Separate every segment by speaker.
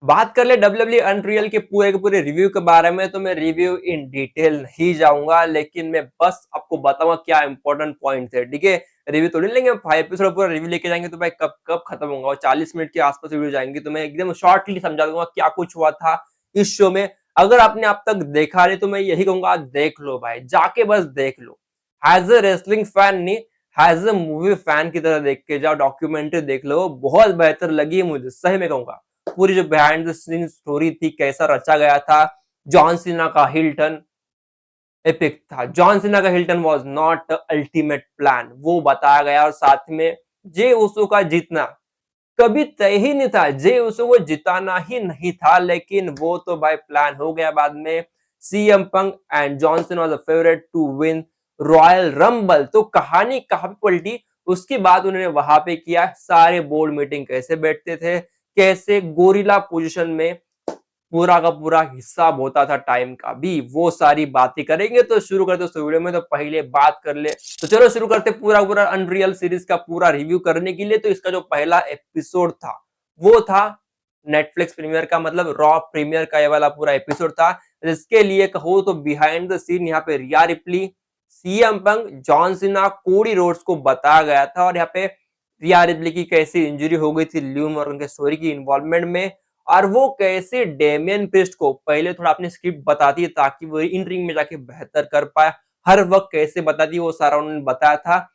Speaker 1: बात कर ले डब्ल्यूडब्ल्यूई अनरियल के पूरे रिव्यू के बारे में, तो मैं रिव्यू इन डिटेल नहीं जाऊंगा, लेकिन मैं बस आपको बताऊंगा क्या इंपॉर्टेंट पॉइंट है। ठीक है, रिव्यू तो नहीं लेंगे, 5 एपिसोड पूरा रिव्यू लेके जाएंगे तो भाई कब कब खत्म होगा, और 40 मिनट के आसपास वीडियो जाएंगे, तो मैं एकदम शॉर्टली समझा दूंगा क्या कुछ हुआ था इस शो में। अगर आपने अब तक देखा नहीं तो मैं यही कहूंगा देख लो भाई, जाके बस देख लो। एज अ रेसलिंग फैन नहीं, एज अ मूवी फैन की तरह देख के जाओ, डॉक्यूमेंट्री देख लो, बहुत बेहतर लगी मुझे, सही में कहूंगा। पूरी जो बिहाइंड द सीन स्टोरी थी, कैसा रचा गया था। जॉन सीना का हिल्टन एपिक था। जॉन सीना का Hilton was not ultimate plan, वो बताया गया, और साथ में जे उसो का जीतना कभी तय ही नहीं था। जे उसो को जिताना ही नहीं था, लेकिन वो तो भाई प्लान हो गया बाद में। CM Punk and John Cena was a favourite to win Royal Rumble, तो कहानी कहां पे पलटी उसकी बात उन्होंने वहां पे किया। सारे बोर्ड मीटिंग कैसे बैठते थे, कैसे गोरिल्ला पोजीशन में पूरा का पूरा हिसाब होता था टाइम का भी, वो सारी बातें करेंगे। तो शुरू करते उस वीडियो में, तो पहले बात कर ले, तो चलो शुरू करते पूरा पूरा अनरियल सीरीज का पूरा रिव्यू करने के लिए। तो इसका जो पहला एपिसोड था वो था नेटफ्लिक्स प्रीमियर का, मतलब रॉ प्रीमियर का ये वाला पूरा एपिसोड था। जिसके लिए कहो तो बिहाइंड द सीन यहाँ पे रिया replay, CM Punk, John Cena, Cody Rhodes को बताया गया था, और यहाँ पे रिया रिप्ली की कैसी इंजरी हो गई थी ल्यू मॉर्गन के स्टोरी की इन्वॉल्वमेंट में, और वो कैसे डेमियन प्रिस्ट को पहले थोड़ा अपनी स्क्रिप्ट बताती है ताकि वो इन रिंग में जाके बेहतर कर पाए, हर वक्त कैसे बताती है वो सारा उन्होंने बताया था।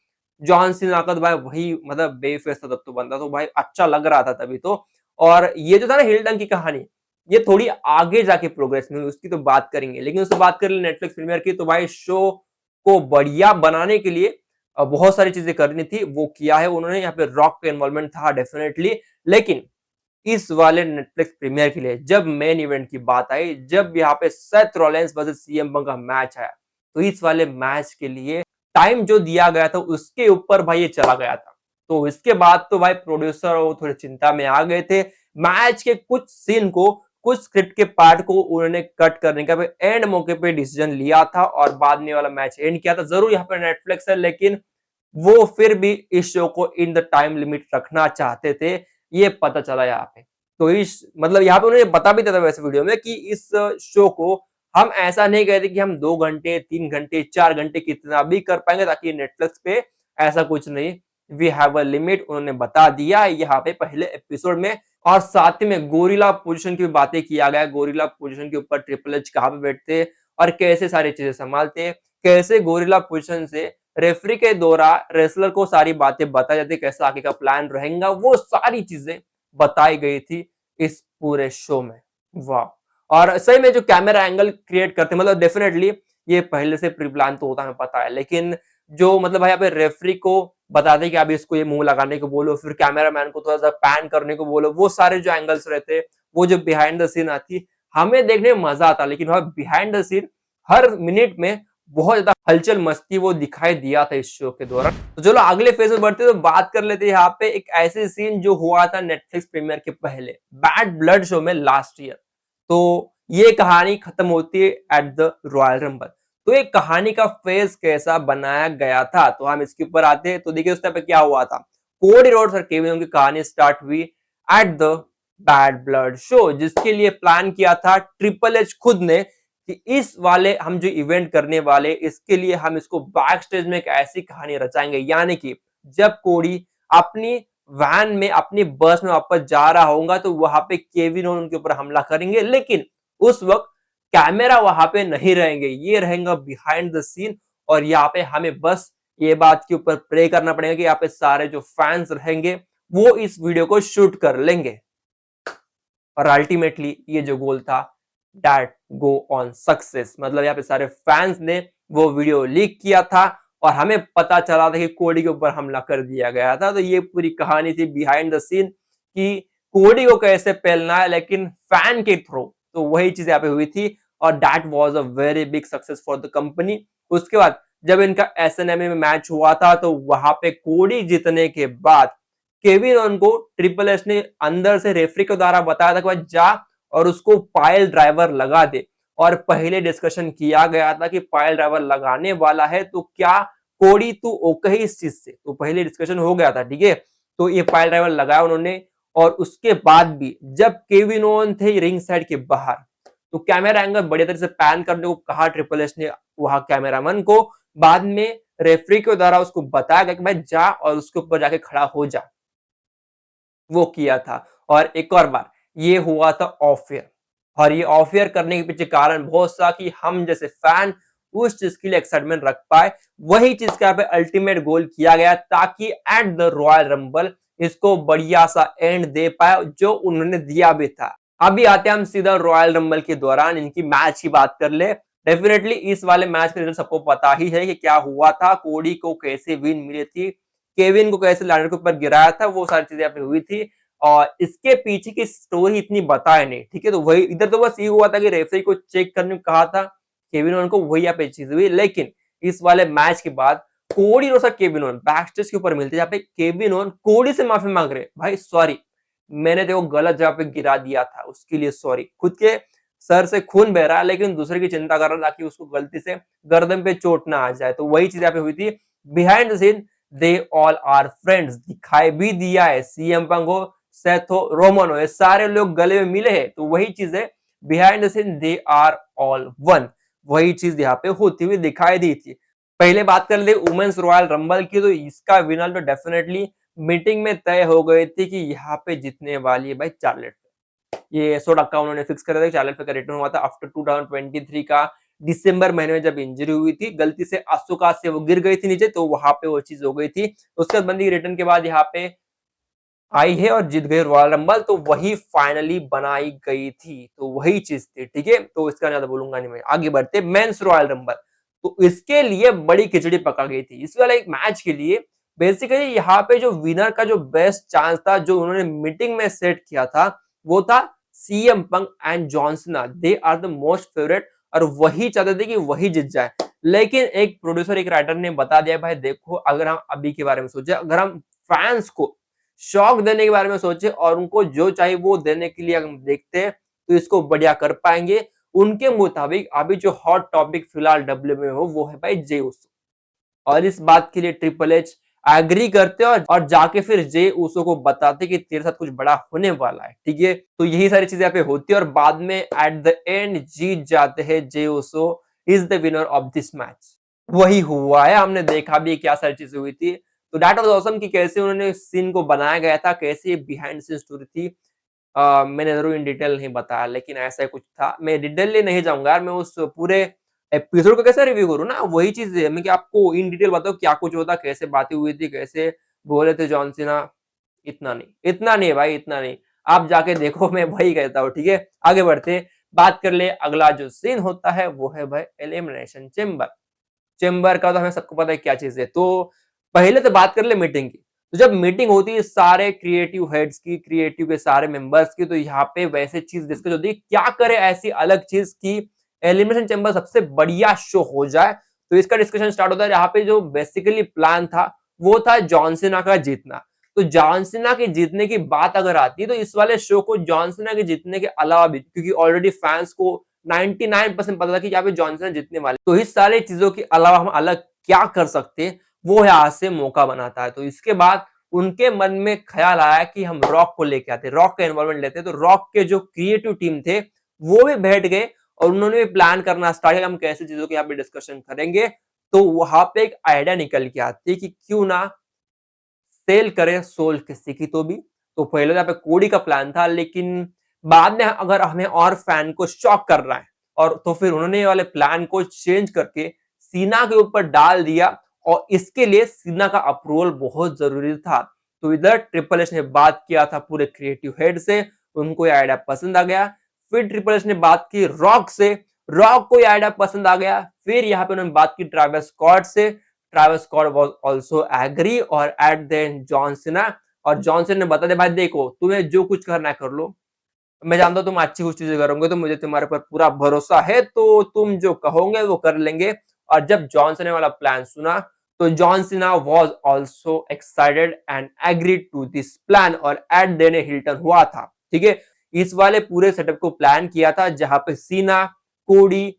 Speaker 1: जॉन सीना का तो भाई वही मतलब बेफेस था तब तो बंदा, तो भाई अच्छा लग रहा था तभी तो। और ये जो था ना हिल्टन की कहानी, ये थोड़ी आगे जाके प्रोग्रेस में हुई, उसकी तो बात करेंगे, लेकिन उससे बात कर ले नेटफ्लिक्स प्रीमियर की, तो भाई शो को बढ़िया बनाने के लिए बहुत सारी चीजें करनी थी, वो किया है उन्होंने। यहाँ पे रॉक का इन्वॉल्वमेंट था डेफिनेटली, लेकिन इस वाले नेटफ्लिक्स प्रीमियर के लिए जब मेन इवेंट की बात आई, जब यहाँ पे Seth Rollins versus CM Punk का मैच आया, तो इस वाले मैच के लिए टाइम जो दिया गया था उसके ऊपर भाई ये चला गया था। तो इसके बाद तो भाई प्रोड्यूसर वो थोड़ी चिंता में आ गए थे। मैच के कुछ सीन को, कुछ स्क्रिप्ट के पार्ट को उन्होंने कट करने का एंड मौके पे डिसीजन लिया था, और बाद में वाला मैच एंड किया था। जरूर यहाँ पे नेटफ्लिक्स है, लेकिन वो फिर भी इस शो को इन द टाइम लिमिट रखना चाहते थे, ये पता चला यहाँ पे। तो इस मतलब यहाँ पे उन्होंने बता भी दिया था वैसे वीडियो में कि इस शो को हम ऐसा नहीं कहते कि हम 2 घंटे 3 घंटे 4 घंटे कितना भी कर पाएंगे, ताकि नेटफ्लिक्स पे ऐसा कुछ नहीं, वी हैव अ लिमिट, उन्होंने बता दिया यहाँ पे पहले एपिसोड में। और साथ में गोरिल्ला पोजीशन की बातें किया गया, गोरिल्ला पोजीशन के ऊपर ट्रिपल एच कहाँ पे बैठते और कैसे सारी चीजें संभालते, कैसे गोरिल्ला पोजीशन से रेफरी के द्वारा रेसलर को सारी बातें बताई जाती, कैसा आगे का प्लान रहेगा, वो सारी चीजें बताई गई थी इस पूरे शो में। वाह! और सही में जो कैमरा एंगल क्रिएट करते, मतलब डेफिनेटली ये पहले से प्री प्लान तो होता हमें पता है, लेकिन जो मतलब भाई यहाँ पे रेफरी को बता दे कि अब इसको ये मुंह लगाने को बोलो, फिर कैमरामैन को थोड़ा सा पैन करने को बोलो, वो सारे जो एंगल्स रहते, वो जो बिहाइंड द सीन आती, हमें देखने में मजा आता, लेकिन वह behind the scene her minute में बहुत ज्यादा हलचल मस्ती वो दिखाई दिया था इस शो के दौरान। तो चलो अगले फेज में बढ़ते तो बात कर लेते हैं यहाँ पे एक ऐसे सीन जो हुआ था नेटफ्लिक्स प्रीमियर के पहले, बैड ब्लड शो में लास्ट ईयर। तो ये कहानी खत्म होती है एट द रॉयल रंबल। तो ये कहानी का फेज कैसा बनाया गया था, तो हम इसके ऊपर आते हैं। तो देखिए उस टाइम पे क्या हुआ था, कोडी रोड्स और केविन ओवेन की कहानी स्टार्ट हुई at the bad blood show, जिसके लिए प्लान किया था ट्रिपल एच खुद ने कि इस वाले हम जो इवेंट करने वाले, इसके लिए हम इसको बैक स्टेज में एक ऐसी कहानी रचाएंगे, यानी कि जब कोडी अपनी वैन में अपनी बस में वापस जा रहा होगा, तो वहां पे केविन ओवेन उनके ऊपर हमला करेंगे, लेकिन उस वक्त कैमरा वहां पे नहीं रहेंगे, ये रहेगा बिहाइंड द सीन। और यहाँ पे हमें बस ये बात के ऊपर प्रे करना पड़ेगा कि यहाँ पे सारे जो फैंस रहेंगे वो इस वीडियो को शूट कर लेंगे, और अल्टीमेटली ये जो गोल था दैट गो ऑन सक्सेस, मतलब यहाँ पे सारे फैंस ने वो वीडियो लीक किया था, और हमें पता चला था कि कोडी के ऊपर हमला कर दिया गया था। तो ये पूरी कहानी थी बिहाइंड द सीन कि कोडी को कैसे पहलना है, लेकिन फैन के थ्रू, तो वही चीज यहाँ पे हुई थी, और that was a very big success for the company. उसके बाद जब इनका एसएनएमए में मैच हुआ था, तो वहां पे कोडी जीतने के बाद केविन ओवेन को ट्रिपल एच ने अंदर से रेफरी के द्वारा बताया था कि भाई जा और उसको पायल ड्राइवर लगा दे, और पहले डिस्कशन किया गया था कि पायल ड्राइवर लगाने वाला है तो क्या कोडी तू ओके ही इस चीज से, तो पहले डिस्कशन हो गया था, ठीक है। तो ये पायल ड्राइवर लगाया उन्होंने, और उसके बाद भी जब केविन ओवन थे रिंग साइड के बाहर, तो कैमरा एंगल बढ़िया तरह से पैन करने को कहा ट्रिपल एच ने वहां कैमरामैन को। बाद में रेफरी के द्वारा उसको बताया गया कि भाई जा और उसके ऊपर जाके खड़ा हो जा, वो किया था। और एक और बार ये हुआ था ऑफ एयर, और ये ऑफ एयर करने के पीछे कारण बहुत सा कि हम जैसे फैन उस चीज के लिए एक्साइटमेंट रख पाए। वही चीज का यहाँ पे अल्टीमेट गोल किया गया ताकि एट द रॉयल रंबल इसको बढ़िया सा एंड दे पाए, जो उन्होंने दिया भी था। अभी आते हैं हम सीधा रॉयल रंबल के दौरान इनकी मैच की बात कर ले। डेफिनेटली इस वाले मैच का रिजल्ट सबको पता ही है कि क्या हुआ था, कोडी को कैसे विन मिली थी, केविन को कैसे लैंडर के ऊपर गिराया था, वो सारी चीजें यहाँ पे हुई थी। और इसके पीछे की स्टोरी इतनी बताए नहीं, ठीक है। तो वही इधर तो बस ये हुआ था कि रेफरी को चेक करने को कहा था केविन ओवन को, वही यहाँ पे चीज हुई। लेकिन इस वाले मैच के बाद कोडी और केविन ओवन बैक स्टेज के ऊपर मिलते, जहाँ पे केविन ओवन कोडी से माफी मांग रहे, भाई सॉरी मैंने देखो गलत जगह पे गिरा दिया था, उसके लिए सॉरी। खुद के सर से खून बह रहा है लेकिन दूसरे की चिंता कर रहा है ताकि उसको गलती से गर्दन पे चोट ना आ जाए। तो वही चीज यहाँ पे हुई थी। Behind the scene they all are friends दिखाई भी दिया है, सीएम पंग हो, सेथ हो, रोमन हो, ये सारे लोग गले में मिले हैं। तो वही चीज है, behind the scene they are all one, वही चीज यहाँ पे होती हुई दिखाई दी थी। पहले बात कर ले वुमेन्स रॉयल रंबल की, तो इसका विनर तो डेफिनेटली मीटिंग में तय हो गई थी कि यहाँ पे जीतने वाली है भाई चार्लेट। ये 100% उन्होंने फिक्स कर दिया। चार्लेट का रिटर्न हुआ था आफ्टर 2023 का दिसंबर महीने में, जब इंजरी हुई थी, गलती से आसुका से वो गिर गई थी नीचे, तो वहां पे वो चीज हो गई थी। उसके बाद बंदी रिटर्न के बाद यहाँ पे आई है और जीत गई रॉयल रंबल, तो वही फाइनली बनाई गई थी। तो वही चीज थी, ठीक है। तो इसका ज्यादा बोलूंगा नहीं मैं। आगे बढ़ते मेंस रॉयल रंबल, तो इसके लिए बड़ी खिचड़ी पका गई थी। इस वाले एक मैच के लिए बेसिकली यहाँ पे जो विनर का जो बेस्ट चांस था, जो उन्होंने मीटिंग में सेट किया था, वो था सीएम पंग and John Cena. They are the most favourite, और वही चाहते थे कि वही जीत जाए। लेकिन एक प्रोड्यूसर, एक राइटर ने बता दिया भाई देखो, अगर हम अभी के बारे में सोचे, अगर हम फैंस को शॉक देने के बारे में सोचे और उनको जो चाहिए वो देने के लिए हम देखते हैं, तो इसको बढ़िया कर पाएंगे। उनके मुताबिक अभी जो हॉट टॉपिक फिलहाल डब्ल्यू में हो वो है भाई जे उसो, और इस बात के लिए ट्रिपल एच एग्री करते और जाके फिर जे उसो को बताते कि तेरे साथ कुछ बड़ा होने वाला है, ठीक है। तो यही सारी चीजें यहाँ पे होती है और बाद में एट द एंड जीत जाते हैं Jey Uso, is the winner of this match. वही हुआ है, हमने देखा भी क्या सारी चीजें हुई थी। तो दैट वाज ऑसम कि कैसे उन्होंने सीन को बनाया गया था, कैसे बिहाइंड सीन स्टोरी थी। मैंने जरूर इन डिटेल नहीं बताया, लेकिन ऐसा ही कुछ था। मैं डिटेल नहीं जाऊंगा यार, मैं उस पूरे एपिसोड को कैसे रिव्यू करूँ ना, वही चीज है मैं कि आपको इन डिटेल बताऊं क्या कुछ होता, कैसे बातें हुई थी, कैसे बोले थे जॉन सीना। इतना नहीं, इतना नहीं है भाई, इतना नहीं। आप जाके देखो, मैं वही कहता हूँ, ठीक है। आगे बढ़ते, बात कर ले अगला जो सीन होता है वो है भाई एलिमिनेशन चेम्बर। चेम्बर का तो हमें सबको पता है क्या चीज है। तो पहले तो बात कर ले मीटिंग की। तो जब मीटिंग होती है सारे क्रिएटिव हेड्स की, क्रिएटिव के सारे मेंबर्स की, तो यहाँ पे वैसे चीज डिस्कस होती है क्या करे ऐसी अलग चीज की एलिमिनेशन चेम्बर सबसे बढ़िया शो हो जाए। तो इसका डिस्कशन स्टार्ट होता है। यहाँ पे जो बेसिकली प्लान था वो था जॉन सीना का जीतना। तो जॉन सीना के जीतने की बात अगर आती है तो इस वाले शो को जॉन सीना के जीतने के अलावा भी, क्योंकि ऑलरेडी फैंस को 99% पता था कि यहाँ पे जॉन सीना जीतने वाले, तो इस सारी चीजों के अलावा हम अलग क्या कर सकते हैं, वो यहाँ से मौका बनाता है। तो इसके बाद उनके मन में ख्याल आया कि हम रॉक को लेके आते, रॉक का इन्वॉल्वमेंट लेते। तो रॉक के जो क्रिएटिव टीम थे वो भी बैठ गए और उन्होंने भी प्लान करना स्टार्ट किया, हम कैसे चीजों के यहाँ पे डिस्कशन करेंगे। तो वहां पे एक आइडिया निकल के आती है कि क्यों ना सेल करे सोल किसी की तो पहले तो यहाँ पे कोडी का प्लान था, लेकिन बाद में अगर हमें और फैन को शॉक कर रहा है, और तो फिर उन्होंने ये वाले प्लान को चेंज करके सीना के ऊपर डाल दिया, और इसके लिए सीना का अप्रूवल बहुत जरूरी था। तो इधर ट्रिपल एच ने बात किया था पूरे क्रिएटिव हेड से, उनको ये आइडिया पसंद आ गया। फिर ट्रिपल एच ने बात की रॉक से, रॉक को ये आइडिया पसंद आ गया। फिर यहाँ पे उन्होंने बात की ट्रेविस स्कॉट से, Travis Scott was also agree, और एट देन जॉन सीना, और जॉन सीना ने बता दिया भाई देखो तुम्हें जो कुछ करना है कर लो, मैं जानता हूं तुम अच्छी कुछ चीजें करोगे, तो मुझे तुम्हारे पर पूरा भरोसा है, तो तुम जो कहोगे वो कर लेंगे। और जब जॉन सीना वाला प्लान सुना तो John Cena was also excited and agreed to this plan, और एट देन हिल्टन हुआ था, ठीक है। इस वाले पूरे सेटअप को प्लान किया था जहां पे सीना, कोडी,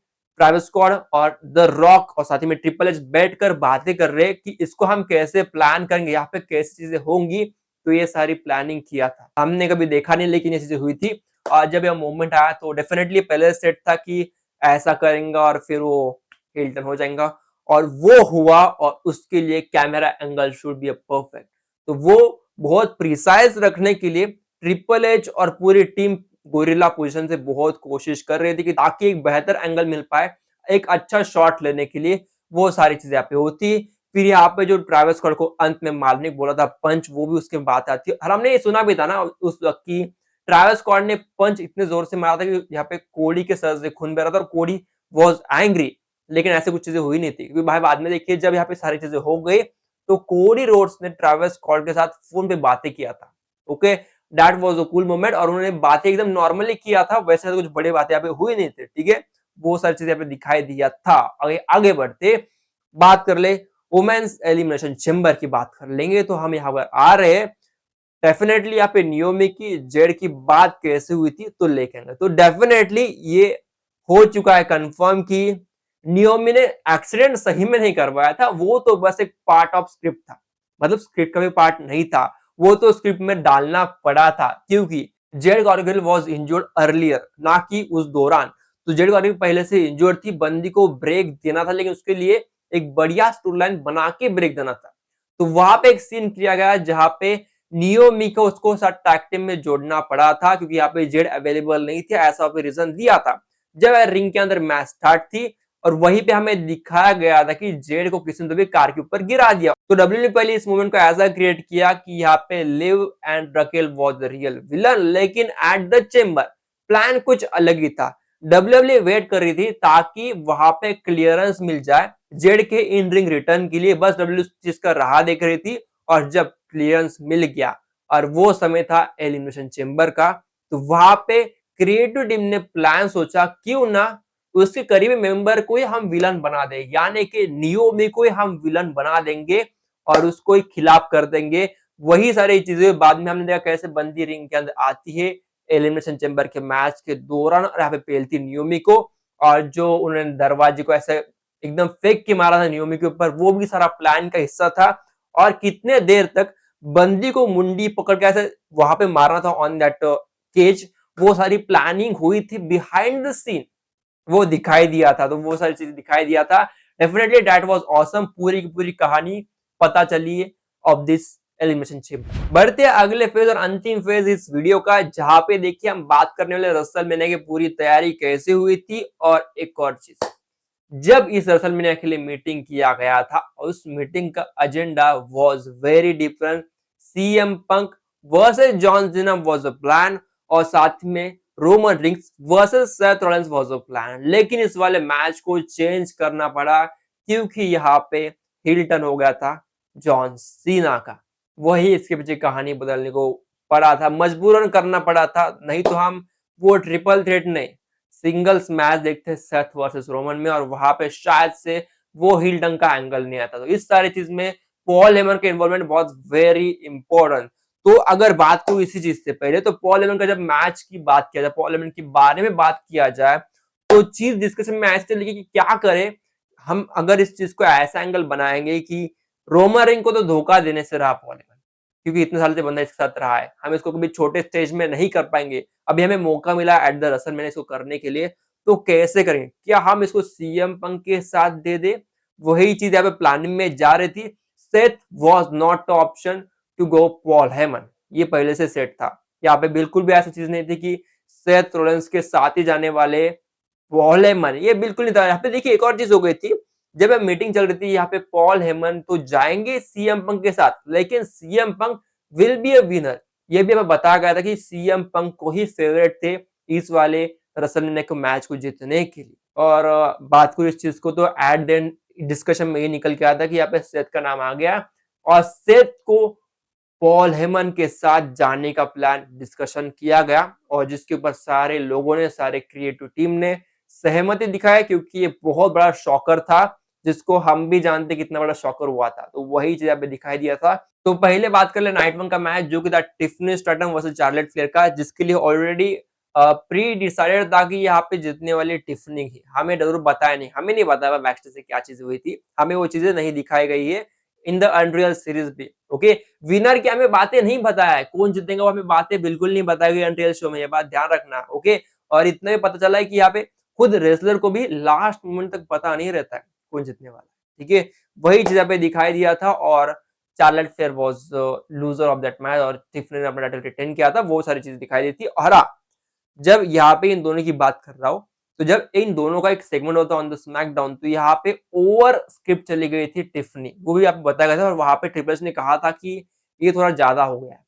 Speaker 1: ट्रेविस स्कॉट और द रॉक और साथ ही में ट्रिपल एच बैठकर बातें कर रहे हैं कि इसको हम कैसे प्लान करेंगे, यहाँ पे कैसी चीजें होंगी तो ये सारी प्लानिंग किया था। हमने कभी देखा नहीं लेकिन ये चीजें हुई थी। और जब यह मोमेंट आया तो डेफिनेटली पहले सेट था कि ऐसा करेंगे और फिर वो हिल्टन हो जाएगा, और वो हुआ, और उसके लिए camera angle should be perfect. तो वो बहुत प्रिसाइज रखने के लिए ट्रिपल एच और पूरी टीम गोरिल्ला पोजीशन से बहुत कोशिश कर रही थी कि ताकि एक बेहतर एंगल मिल पाए, एक अच्छा शॉट लेने के लिए वो सारी चीजें यहाँ पे होती। फिर यहाँ पे जो ट्रेविस स्कॉट को अंत में मारने को बोला था पंच, वो भी उसके बात आती है। और हमने ये सुना भी था ना उस वक्त की ट्रेविस स्कॉट ने पंच इतने जोर से मारा था कि यहाँ पे कोडी के सर से खून बह रहा था और कोडी वाज एंग्री, लेकिन ऐसे कुछ चीजें हुई नहीं थी क्योंकि भाई बाद में देखिए जब यहाँ पे सारी चीजें हो गई तो कोडी रोड्स ने ट्रेविस स्कॉट के साथ फोन पे बातें किया था। Okay, that was a cool moment, और उन्होंने बातें एकदम नॉर्मली किया था, वैसे तो कुछ बड़ी बातें यहाँ पे हुई नहीं थी। ठीक है, वो सारी चीजें यहाँ पे दिखाई दिया था। आगे आगे बढ़ते बात कर ले वुमेन्स एलिमिनेशन चेंबर की बात कर लेंगे, तो हम यहाँ पर आ रहे हैं डेफिनेटली यहाँ पे नियोमी की जेड की बात कैसे हुई थी तो लेके आएंगे। तो डेफिनेटली ये हो चुका है कंफर्म कि नियोमी ने एक्सीडेंट सही में नहीं करवाया था, वो तो बस एक पार्ट ऑफ स्क्रिप्ट था, मतलब स्क्रिप्ट का भी पार्ट नहीं था, वो तो स्क्रिप्ट में डालना पड़ा था क्योंकि जेड गॉर्गिल वॉज इंजोर्ड अर्लियर, ना कि उस दौरान। तो जेड गॉर्गिल पहले से इंजोर्ड थी, बंदी को ब्रेक देना था, लेकिन उसके लिए एक बढ़िया स्टोरी लाइन बना के ब्रेक देना था। तो वहां पे एक सीन किया गया जहां पे नियोमी को उसको साथ टैग टीम में जोड़ना पड़ा था क्योंकि यहाँ पे जेड अवेलेबल नहीं थी, ऐसा पे रीजन दिया था जब रिंग के अंदर मैच स्टार्ट थी। और वहीं पे हमें दिखाया गया था कि जेड को किसी ने तो भी कार के ऊपर गिरा दिया। तो डब्ल्यू ने पहले इस मूवमेंट को ऐसा क्रिएट किया कि यहाँ पे live and Raquel was the real villain, लेकिन एट द चेंबर प्लान कुछ अलग ही था। डब्ल्यू वेट कर रही थी ताकि वहां पे क्लियरेंस मिल जाए जेड के इन रिंग रिटर्न के लिए, बस डब्ल्यू चीज का राह देख रही थी। और जब क्लियरेंस मिल गया और वो समय था एलिमिनेशन चेंबर का, तो वहां पे क्रिएटिव टीम ने प्लान सोचा क्यों ना उसके करीबी मेंबर को ही हम विलन बना दे, यानी कि नियोमी को ही हम विलन बना देंगे और उसको ही खिलाफ कर देंगे। वही सारी चीजें बाद में हमने देखा कैसे बंदी रिंग के अंदर आती है एलिमिनेशन चेंबर के मैच के दौरान, और यहाँ पे पेलती नियोमी को, और जो उन्होंने दरवाजे को ऐसे एकदम फेंक के मारा था नियोमी के ऊपर, वो भी सारा प्लान का हिस्सा था। और कितने देर तक बंदी को मुंडी पकड़ के ऐसे वहां पे मारना था ऑन दैट केज, वो सारी प्लानिंग हुई थी बिहाइंड द सीन, वो दिखाई दिया था। तो वो सारी चीजें दिखाई दिया था। डेफिनेटली दैट वाज ऑसम, पूरी की पूरी कहानी पता चली है ऑफ दिस एलिमिनेशन चेंबर। बढ़ते हैं अगले फेज और अंतिम फेज इस वीडियो का, जहां पे देखिए हम बात करने वाले रसलमेनिया की पूरी तैयारी कैसे हुई थी। और एक और चीज, जब इस रसलमेनिया के लिए मीटिंग किया गया था, उस मीटिंग का agenda was very different. CM Punk versus John Cena was a plan, और साथ में Roman rings versus Seth Rollins was a plan. लेकिन इस वाले मैच को चेंज करना पड़ा क्योंकि यहाँ पे हिल टर्न हो गया था जॉन सीना का। वही इसके पीछे कहानी बदलने को पड़ा था, मजबूरन करना पड़ा था, नहीं तो हम वो ट्रिपल थ्रेट नहीं सिंगल्स मैच देखते सेथ वर्सेस रोमन में, और वहां पे शायद से वो हिल टर्न का एंगल नहीं आता। तो इस सारी चीज में पॉल हेमन का इन्वॉल्वमेंट बहुत वेरी इंपॉर्टेंट। तो अगर बात करूं इसी चीज से पहले, तो पॉल हेमन का जब मैच की बात किया जाए, पॉल हेमन के बारे में बात किया जाए, तो चीज डिस्कशन में ऐसे चलेगी कि क्या करें हम अगर इस चीज को ऐसा एंगल बनाएंगे कि रोमन रिंग को तो धोखा देने से रहा पॉल हेमन, क्योंकि इतने साल से बंदा इसके साथ रहा है, हम इसको कभी छोटे स्टेज में नहीं कर पाएंगे। अभी हमें मौका मिला एट द रसलमेनिया इसको करने के लिए, तो कैसे करें? क्या हम इसको सीएम पंक के साथ दे दे? वही चीज यहाँ पे प्लानिंग में जा रही थी। Seth was not the option to go Paul Heyman, ये पहले से सेट था। यहाँ पे बिल्कुल भी ऐसी चीज नहीं थी कि सेथ रोलेंस के साथ ही जाने वाले पॉल हेमन, ये बिल्कुल नहीं था। यहाँ पे देखिए एक और चीज हो गई थी, जब मीटिंग चल रही थी यहाँ पे पॉल हेमन तो जाएंगे सीएम पंक के साथ, लेकिन CM Punk will be a winner, ये भी हमें बताया गया था कि सीएम पंक को ही फेवरेट थे इस वाले रसलमेनिया के मैच को जीतने के लिए। और बात करूं इस चीज को, तो एट द एंड डिस्कशन में ये निकल के आया था कि यहाँ पे सेथ का नाम आ गया, और सेथ को पॉल हेमन के साथ जाने का प्लान डिस्कशन किया गया, और जिसके ऊपर सारे लोगों ने, सारे क्रिएटिव टीम ने सहमति दिखाई, क्योंकि ये बहुत बड़ा शॉकर था, जिसको हम भी जानते कितना बड़ा शॉकर हुआ था। तो वही चीज यहाँ पे दिखाई दिया था। तो पहले बात कर ले नाइट वन का मैच, जो कि था Tiffany Stratton versus Charlotte Flair का, जिसके लिए ऑलरेडी प्री डिसाइडेड था कि यहाँ पे जीतने वाली टिफनी ही, हमें जरूर बताया नहीं, हमें नहीं बताया बैक स्टेज से क्या चीज हुई थी, हमें वो चीजें नहीं दिखाई गई है इन द अनरियल सीरीज भी। ओके, विनर की हमें बातें नहीं बताया है, कौन जीतेगा वो हमें बातें बिल्कुल नहीं बताई गई अनरियल शो में, ये बात ध्यान रखना। ओके, और इतना ही पता चला है कि यहाँ पे खुद रेसलर को भी लास्ट मोमेंट तक पता नहीं रहता है कौन जीतने वाला है। ठीक है, वही चीज यहाँ पे दिखाई दिया था और Charlotte fair was loser of that match और टिफनी ने अपना टाइटल रिटेन किया था, वो सारी चीजें दिखाई दी थी। और हाँ, जब यहाँ पे इन दोनों की बात कर रहा हूँ, तो जब इन दोनों का एक सेगमेंट होता है ऑन द स्मैकडाउन, तो यहाँ पे ओवर स्क्रिप्ट चली गई थी टिफनी, वो भी आपको बताया गया था और वहां पे ट्रिपल एच ने कहा था कि ये थोड़ा ज्यादा हो गया है,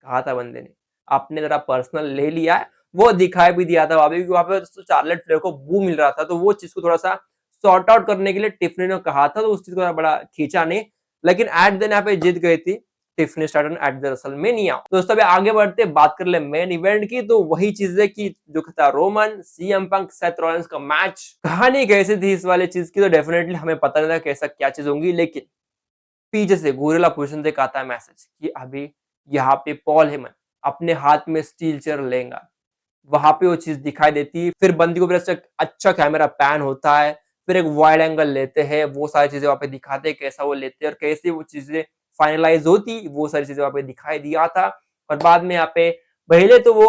Speaker 1: कहा था बंदे ने, आपने जरा पर्सनल ले लिया है। वो दिखाई भी दिया था वहां पे, क्योंकि वहां पे तो चार्लेट फ्लेयर को बू मिल रहा था, तो वो चीज को थोड़ा सा सॉर्ट आउट करने के लिए टिफनी ने कहा था, तो उस चीज को बड़ा खींचा नहीं, लेकिन एट दिन यहाँ पे जीत गई थी Tiffany Stratton at the WrestleMania. तो दोस्तों आगे बढ़ते बात कर ले मेन इवेंट की, तो वही चीज है कि जो था Roman CM Punk Seth Rollins का मैच, कहानी कैसी थी इस वाले चीज की, तो डेफिनेटली हमें पता नहीं था कैसा क्या चीज होगी, लेकिन पीछे से गोरिल्ला पोजीशन से आता है मैसेज कि अभी यहाँ पे पॉल हेमन अपने हाथ में स्टील चेयर लेगा, वहां पे वो चीज दिखाई देती है। फिर बंदी को अच्छा कैमरा पैन होता है, फिर एक वाइड एंगल लेते हैं, वो सारी चीजें वहां पे दिखाते हैं कैसा वो लेते हैं और कैसे वो चीजें फाइनलाइज होती, वो सारी चीजें वहां पे दिखाई दिया था। और बाद में यहाँ पे पहले तो वो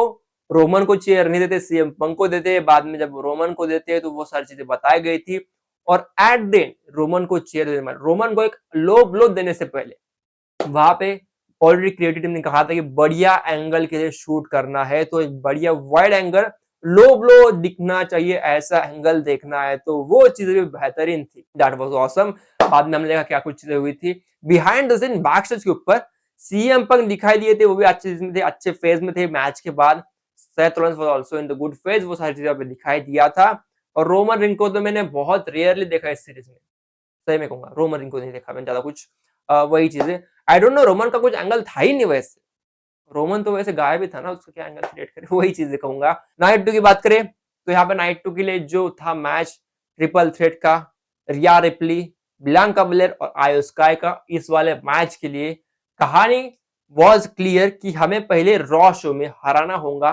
Speaker 1: रोमन को चेयर नहीं देते, सीएम पंक को देते, बाद में जब रोमन को देते हैं तो वो सारी चीजें बताई गई थी। और एट देन रोमन को चेयर देने, रोमन को एक लो ब्लो देने से पहले वहां पे ऑलरेडी क्रिएटिव टीम ने कहा था कि बढ़िया एंगल के लिए शूट करना है, तो एक बढ़िया वाइड एंगल लो ब्लो दिखना चाहिए, ऐसा एंगल देखना है, तो वो चीजें भी बेहतरीन थी। That was awesome. बाद में हमने देखा क्या कुछ चीजें हुई थी behind the scene backstage के ऊपर। सीएम पंक दिखाई दिए थे, वो भी अच्छे थे, अच्छे फेज में थे मैच के बाद। Seth Rollins was also in the good phase, वो सारी चीजें दिखाई दिया था। और रोमन रिंग को तो मैंने बहुत रेयरली देखा इस सीरीज में, सही में कहूंगा रोमन रिंग को नहीं देखा मैंने ज्यादा कुछ। वही चीजें, आई डोंट नो, रोमन का कुछ एंगल था ही नहीं वैसे, रोमन तो वैसे गायब ही था ना, उसका क्या एंगल क्रिएट करे, वही चीजें कहूंगा। नाइट 2 की बात करें तो यहाँ पे नाइट 2 के लिए जो था मैच ट्रिपल थ्रेट का, रिया रिप्ली, बियांका बेलेर और आयो स्काई का, इस वाले मैच के लिए कहानी वॉज क्लियर कि हमें पहले रॉ शो में हराना होगा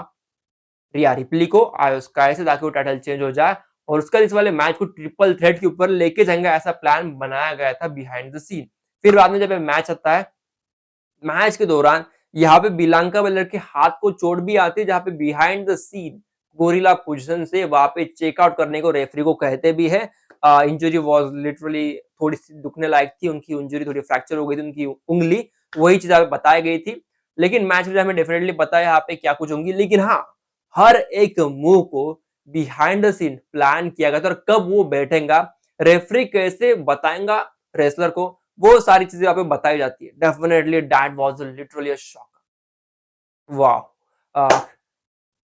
Speaker 1: रिया रिप्ली को आयो स्काई से, ताकि वो टाइटल चेंज हो जाए और उसका इस वाले मैच को ट्रिपल थ्रेट के ऊपर लेके जाएंगे, ऐसा प्लान बनाया गया था बिहाइंड द सीन। फिर बाद में जब मैच आता है, मैच के दौरान यहाँ पे बियांका बेलर के हाथ को चोट भी आती है, जहाँ पे behind the scene gorilla position से वहां पे चेकआउट करने को रेफरी को कहते भी है। इंजरी वाज लिटरली थोड़ी सी दुखने लायक थी, उनकी इंजरी थोड़ी फ्रैक्चर हो गई थी उनकी उंगली, वही चीज यहाँ पे बताई गई थी। लेकिन मैच में हमें डेफिनेटली पता है यहाँ पे क्या कुछ होंगी, लेकिन हाँ, हर एक मूव को बिहाइंड द सीन प्लान किया गया था और कब वो बैठेगा, रेफरी कैसे बताएगा रेसलर को, वो सारी चीजें यहाँ पे बताई जाती है। Definitely that was literally a shock. वाह,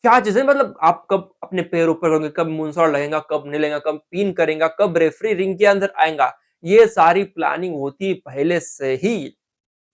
Speaker 1: क्या चीजें, मतलब आप कब अपने पैर ऊपर करोगे, कब मूनसॉल्ट लगेगा, कब नहीं लगेगा, कब पिन करेगा, कब रेफरी रिंग के अंदर आएगा, ये सारी प्लानिंग होती पहले से ही।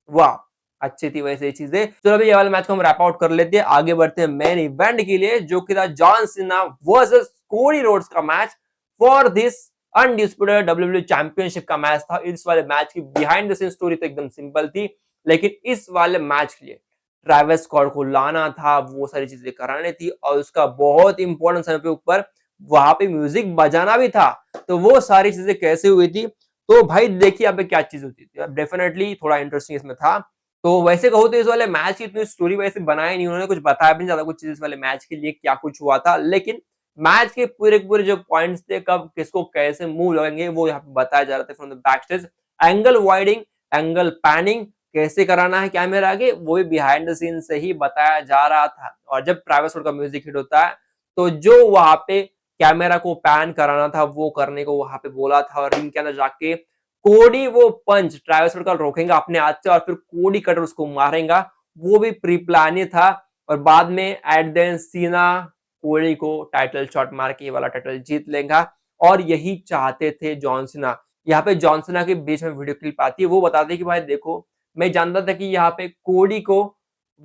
Speaker 1: वाह, अच्छी थी वैसे ये चीजें। चलो अभी ये वाले मैच को हम रैप आउट कर लेते हैं, आगे बढ़ते हैं मेन इवेंट के लिए, जो कि था John Cena versus Cody Rhodes का match for this undisputed WWE championship का मैच था। इस वाले मैच की बिहाइंड द सीन स्टोरी तो एकदम सिंपल थी, लेकिन इस वाले मैच के लिए ट्रैविस स्कॉट को लाना था, वो सारी चीजें करानी थी और उसका बहुत इंपॉर्टेंट समय पे ऊपर वहां पे म्यूजिक बजाना भी था। तो वो सारी चीजें कैसे हुई थी, तो भाई देखिए यहाँ पे क्या चीज होती थी, डेफिनेटली थोड़ा इंटरेस्टिंग इसमें था। तो वैसे कहो तो इस वाले मैच की इतनी स्टोरी वैसे बनाई नहीं, उन्होंने कुछ बताया भी नहीं ज्यादा कुछ चीज इस वाले मैच के लिए क्या कुछ हुआ था, लेकिन मैच के पूरे पूरे जो पॉइंट्स थे, कब किसको कैसे मूव लगेंगे, वो यहाँ पे बताया जा रहा था from the back stage. Angle widening, angle panning कैसे कराना है कैमरा आगे, वो भी बिहाइंड द सीन से ही बताया जा रहा था। और जब ट्रैविस स्कॉट का म्यूजिक हिट होता है, तो जो वहां पे कैमरा को पैन कराना था वो करने को वहां पे बोला था, और रिंग के अंदर जाके कोडी वो पंच ट्रैविस स्कॉट का रोकेगा अपने हाथ से और फिर कोडी कटर उसको मारेगा, वो भी प्री प्लान ही था। और बाद में एट देन सीना कोडी को टाइटल शॉट मार के ये वाला टाइटल जीत लेगा, और यही चाहते थे जॉन सीना। यहाँ पे जॉन सीना के बीच में वीडियो क्लिप आती है, वो बताते हैं कि भाई देखो, मैं जानता था कि यहाँ पे कोडी को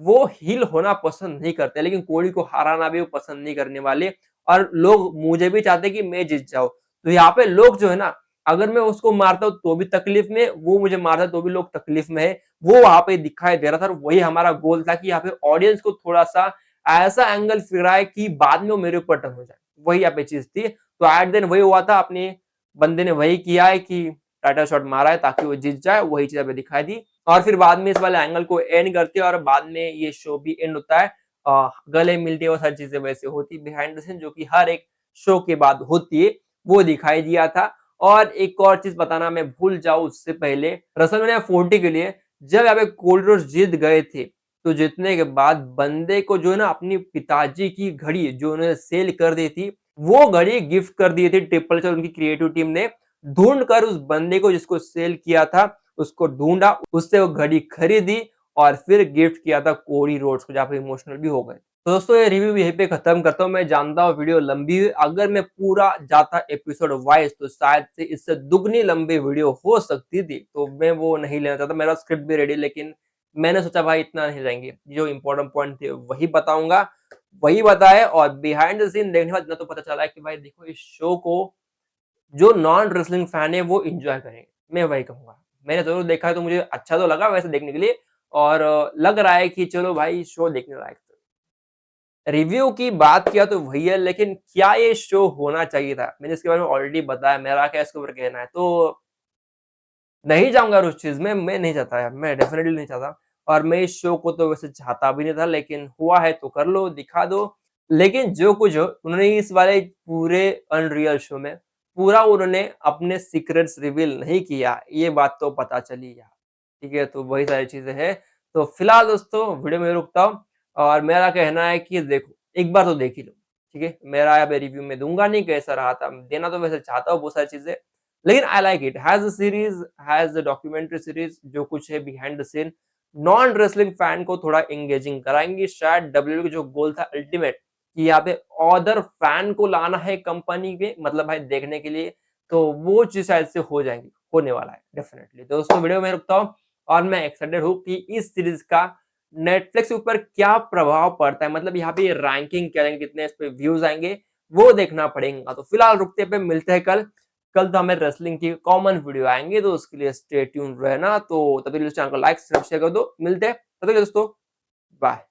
Speaker 1: वो हील होना पसंद नहीं करते, लेकिन कोडी को हराना भी वो पसंद नहीं करने वाले, और लोग मुझे भी चाहते कि मैं जीत जाऊं। तो यहाँ पे लोग जो है ना, अगर मैं उसको मारता हूँ तो भी तकलीफ में, वो मुझे मारता है तो भी लोग तकलीफ में है, वो वहां पे दिखाई दे रहा था। और वही हमारा गोल था कि यहाँ पे ऑडियंस को थोड़ा सा ऐसा एंगल फिराए कि बाद में वो मेरे ऊपर टर्न हो जाए, वही यहाँ पे चीज थी। तो एट देन वही हुआ था, अपने बंदे ने वही किया है कि टाइटल शॉट मारा है ताकि वो जीत जाए, वही चीज अभी दिखाई दी। और फिर बाद में इस वाले एंगल को एंड करते हैं और बाद में ये शो भी एंड होता है। गले मिलते हैं और हर चीजें वैसे होती बिहाइंड द सीन, जो कि हर एक शो के बाद होती है, वो दिखाई दिया था। और एक और चीज बताना मैं भूल जाऊं उससे पहले, रेसलमेनिया 40 के लिए जब यहाँ पे कोडी रोड्स जीत गए थे, तो जीतने के बाद बंदे को जो है ना अपनी पिताजी की घड़ी जो उन्होंने सेल कर दी थी, वो घड़ी गिफ्ट कर दी थी ट्रिपल एच और उनकी क्रिएटिव टीम ने। ढूंढ कर उस बंदे को जिसको सेल किया था, उसको ढूंढा, उससे वो घड़ी खरीदी और फिर गिफ्ट किया था कोडी रोड्स को, जहाँ पे इमोशनल भी हो गए। तो दोस्तों ये रिव्यू यहीं पे खत्म करता हूँ। मैं जानता हूँ वीडियो लंबी हुई, अगर मैं पूरा जाता एपिसोड वाइज तो शायद से इससे दुगनी लंबी वीडियो हो सकती थी, तो मैं वो नहीं लेना चाहता। मेरा स्क्रिप्ट भी रेडी, लेकिन मैंने सोचा भाई इतना नहीं जाएंगे, जो इंपॉर्टेंट पॉइंट थे वही बताऊंगा, वही बताए। और बिहाइंड द सीन देखने के बाद इतना तो पता चला है कि भाई देखो इस शो को जो नॉन रेसलिंग फैन है वो एंजॉय करेंगे, मैं वही कहूंगा। मैंने जरूर देखा है तो मुझे अच्छा तो लगा वैसे देखने के लिए, और लग रहा है कि चलो भाई शो देखने लायक। रिव्यू की बात किया तो वही है, लेकिन क्या ये शो होना चाहिए था? मैंने इसके बारे में ऑलरेडी बताया, मेरा क्या इसके ऊपर कहना है। तो नहीं जाऊँगा उस चीज़ में, मैं नहीं चाहता यार, मैं डेफिनिटली नहीं चाहता। और मैं इस शो को तो वैसे चाहता भी नहीं था, लेकिन हुआ है तो कर लो, दिखा दो। लेकिन जो कुछ हो, उन्होंने इस वाले पूरे अनरियल शो में पूरा उन्होंने अपने सीक्रेट्स रिवील नहीं किया, ये बात तो पता चली यार। ठीक है, तो वही सारी चीज़ें हैं। तो फिलहाल दोस्तों वीडियो में रुकता हूँ, और मेरा कहना है कि देखो, एक बार तो देख ही लो, ठीक है? मेरा यहाँ पे रिव्यू मैं दूँगा नहीं कैसा रहा था, देना तो वैसे चाहता हूँ बहुत सारी चीज़ें, लेकिन I like it has a series, has a documentary series, जो कुछ है behind the scene non wrestling fan को थोड़ा एंगेजिंग कराएँगी। शायद डब्ल्यूडब्ल्यूई का जो गोल था अल्टीमेट, कि यहाँ पे अदर फैन को लाना है कंपनी में, मतलब भाई देखने के लिए, तो वो चीज़ शायद से हो जाएँगी, होने वाला है डेफिनिटली। तो दोस्तों वीडियो में रुकता हूँ, और मैं एक्साइटेड हूँ कि इस सीरीज़ का नेटफ्लिक्स के ऊपर क्या प्रभाव पड़ता है, मतलब यहाँ पे रैंकिंग क्या रहेंगे, कितने इस पे व्यूज़ आएँगे, वो देखना पड़ेगा। तो फिलहाल रुकते पे मिलते हैं कल। कल तो हमें रेसलिंग की कॉमन वीडियो आएँगे, तो उसके लिए स्टे ट्यून्ड रहना। तो तब तक के लिए चैनल को लाइक, सब्सक्राइब शेयर कर दो। मिलते हैं, तब तक के लिए दोस्तों, बाय।